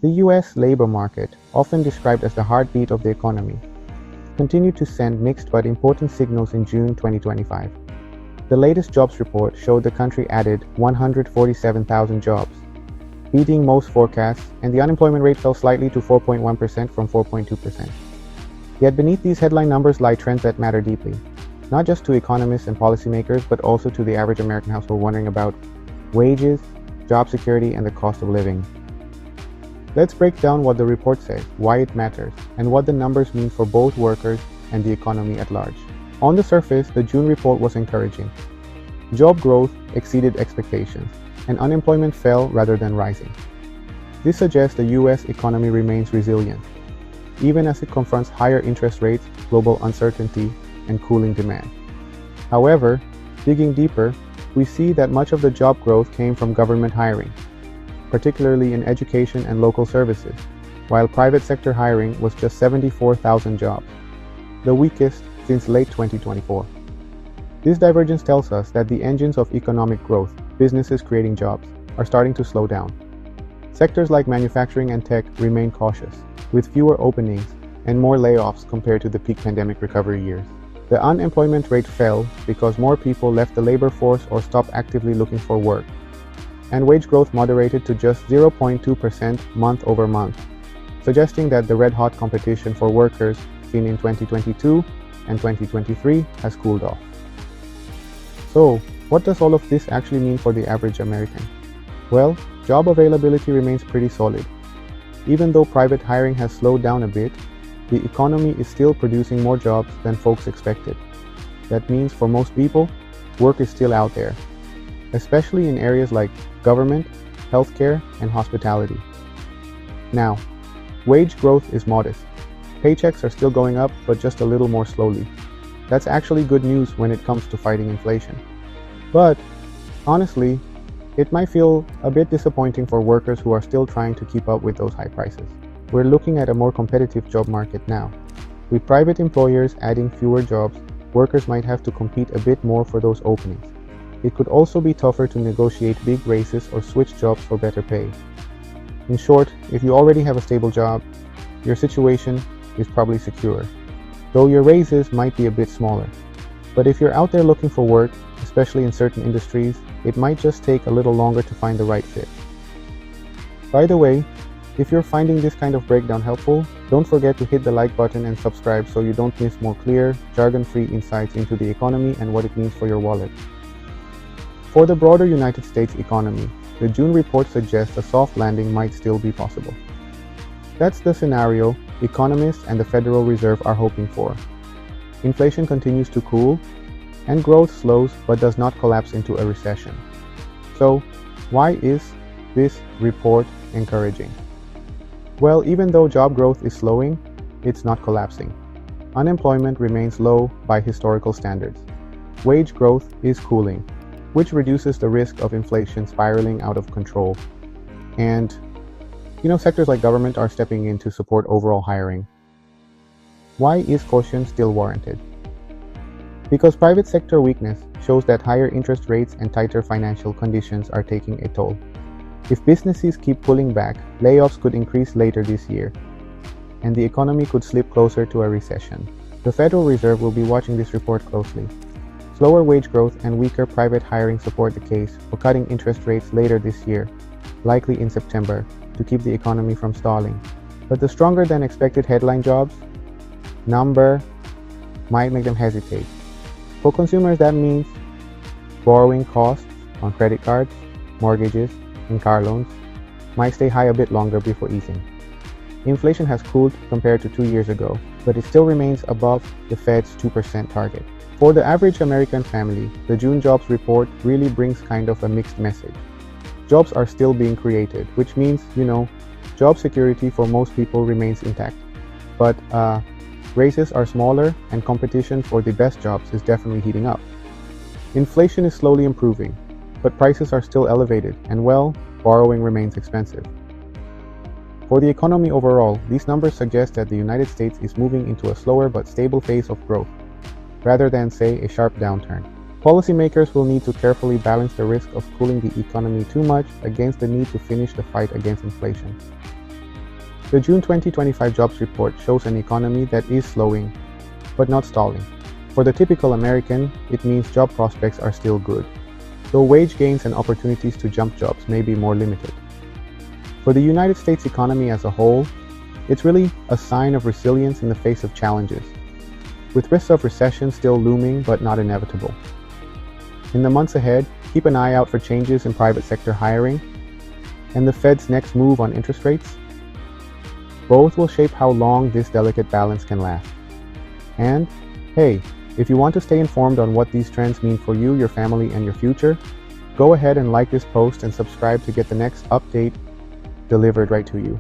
The US labor market, often described as the heartbeat of the economy, continued to send mixed but important signals in June 2025. The latest jobs report showed the country added 147,000 jobs, beating most forecasts, and the unemployment rate fell slightly to 4.1% from 4.2%. Yet beneath these headline numbers lie trends that matter deeply, not just to economists and policymakers, but also to the average American household wondering about wages, job security, and the cost of living. Let's break down what the report says, why it matters, and what the numbers mean for both workers and the economy at large. On the surface, the June report was encouraging. Job growth exceeded expectations, and unemployment fell rather than rising. This suggests the US economy remains resilient, even as it confronts higher interest rates, global uncertainty, and cooling demand. However, digging deeper, we see that much of the job growth came from government hiring, particularly in education and local services, while private sector hiring was just 74,000 jobs, the weakest since late 2024. This divergence tells us that the engines of economic growth, businesses creating jobs, are starting to slow down. Sectors like manufacturing and tech remain cautious, with fewer openings and more layoffs compared to the peak pandemic recovery years. The unemployment rate fell because more people left the labor force or stopped actively looking for work, and wage growth moderated to just 0.2% month over month, suggesting that the red-hot competition for workers seen in 2022 and 2023 has cooled off. So, what does all of this actually mean for the average American? Well, job availability remains pretty solid. Even though private hiring has slowed down a bit, the economy is still producing more jobs than folks expected. That means for most people, work is still out there, especially in areas like government, healthcare, and hospitality. Now, wage growth is modest. Paychecks are still going up, but just a little more slowly. That's actually good news when it comes to fighting inflation. But, honestly, it might feel a bit disappointing for workers who are still trying to keep up with those high prices. We're looking at a more competitive job market now. With private employers adding fewer jobs, workers might have to compete a bit more for those openings. It could also be tougher to negotiate big raises or switch jobs for better pay. In short, if you already have a stable job, your situation is probably secure, though your raises might be a bit smaller. But if you're out there looking for work, especially in certain industries, it might just take a little longer to find the right fit. By the way, if you're finding this kind of breakdown helpful, don't forget to hit the like button and subscribe so you don't miss more clear, jargon-free insights into the economy and what it means for your wallet. For the broader United States economy, the June report suggests a soft landing might still be possible. That's the scenario economists and the Federal Reserve are hoping for. Inflation continues to cool, and growth slows but does not collapse into a recession. So, why is this report encouraging? Well, even though job growth is slowing, it's not collapsing. Unemployment remains low by historical standards. Wage growth is cooling, which reduces the risk of inflation spiraling out of control. And, sectors like government are stepping in to support overall hiring. Why is caution still warranted? Because private sector weakness shows that higher interest rates and tighter financial conditions are taking a toll. If businesses keep pulling back, layoffs could increase later this year, and the economy could slip closer to a recession. The Federal Reserve will be watching this report closely. Slower wage growth and weaker private hiring support the case for cutting interest rates later this year, likely in September, to keep the economy from stalling. But the stronger than expected headline jobs number might make them hesitate. For consumers, that means borrowing costs on credit cards, mortgages, and car loans might stay high a bit longer before easing. Inflation has cooled compared to 2 years ago, but it still remains above the Fed's 2% target. For the average American family, the June jobs report really brings kind of a mixed message. Jobs are still being created, which means, job security for most people remains intact. But raises are smaller and competition for the best jobs is definitely heating up. Inflation is slowly improving, but prices are still elevated and, borrowing remains expensive. For the economy overall, these numbers suggest that the United States is moving into a slower but stable phase of growth, rather than, say, a sharp downturn. Policymakers will need to carefully balance the risk of cooling the economy too much against the need to finish the fight against inflation. The June 2025 jobs report shows an economy that is slowing, but not stalling. For the typical American, it means job prospects are still good, though wage gains and opportunities to jump jobs may be more limited. For the United States economy as a whole, it's really a sign of resilience in the face of challenges, with risks of recession still looming but not inevitable. In the months ahead, keep an eye out for changes in private sector hiring and the Fed's next move on interest rates. Both will shape how long this delicate balance can last. And, hey, if you want to stay informed on what these trends mean for you, your family, and your future, go ahead and like this post and subscribe to get the next update delivered right to you.